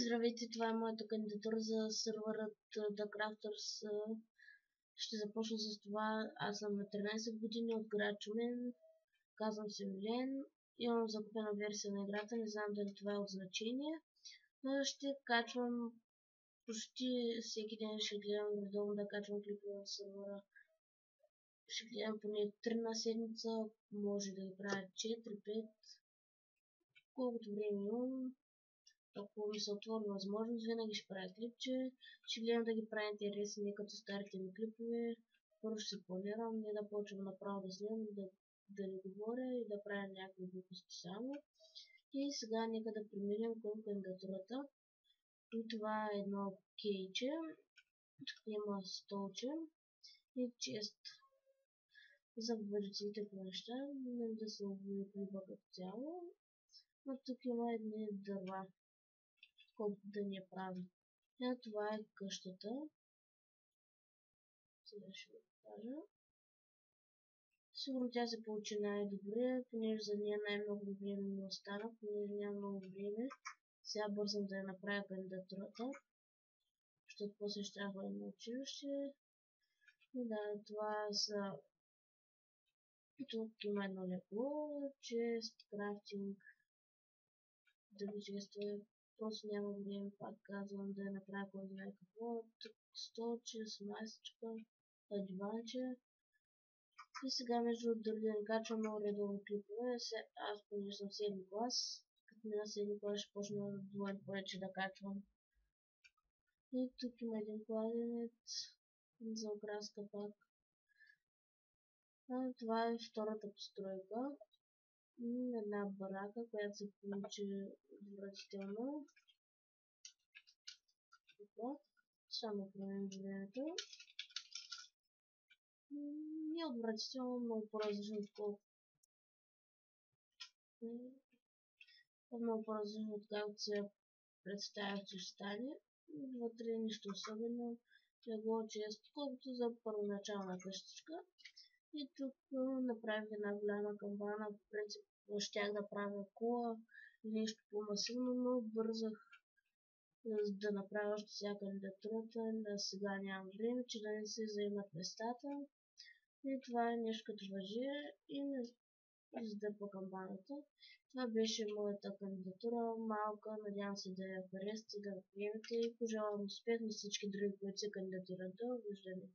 Здравейте, това е моята кандидатура за сървърът The Crafters. Ще започна с това. Аз съм на 13 години от град Шумен. Казвам се Милен. Имам закупена версия на играта, не знам дали това е от значение. Но ще качвам почти всеки ден, ще гледам редовно да качвам клипове на сървъра. Ще гледам поне 3 на седмица, може да ги правя 4-5. Колкото време имам. Ако ми се отвори възможност, винаги ще правя клипче. Ще гледам да ги правя интересни, не като старите ми клипове. Първо ще се планирам, не да почвам направо да следвам, да не говоря и да правя някакви глупости само. И сега нека да преминем към кандидатурата. И това е едно кейче. Има столче и чест за бъдещите неща, не да се обои клипа като цяло. Но тук има едни дърва, колкото да ни я прави. Това е къщата. Сега ще го покажа. Сигурно тя се получи най-добре, понеже за нея най-много време ми остана, понеже няма много време. Сега бързам да я направя кандидатурата, защото после ще трябва на училище. И да, това са... Тук има едно легло, чест, крафтинг, да ви чествая. Просто няма време, пак казвам, да я направя кой знае какво. Тук столче с масичка, диванче. И сега между дали да не качвам много редовни клипове, аз понеже съм 7 клас, като мина 7 клас ще почна двойно повече да качвам. И тук има един кладенец за окраска пак. Това е втората постройка. Една барака, която се получи отвратително. Само променим времето. Не е отвратително, много по-различно отколкото. Много по-различно от както се представя, че ще стане. Вътре нищо особено. Легло често, колкото за първоначална къщичка. И тук направих една голяма камбана. В принцип щях да правя кула или нещо по-масивно, но бързах да направя още сега кандидатурата. Да сега нямам време, че да не се заемат местата. И това е нещо като въже и не издърпа камбаната. Това беше моята кандидатура, малка, надявам се да я харесате, да я приемете и пожелавам успех на всички други, които се кандидатират. Довиждане!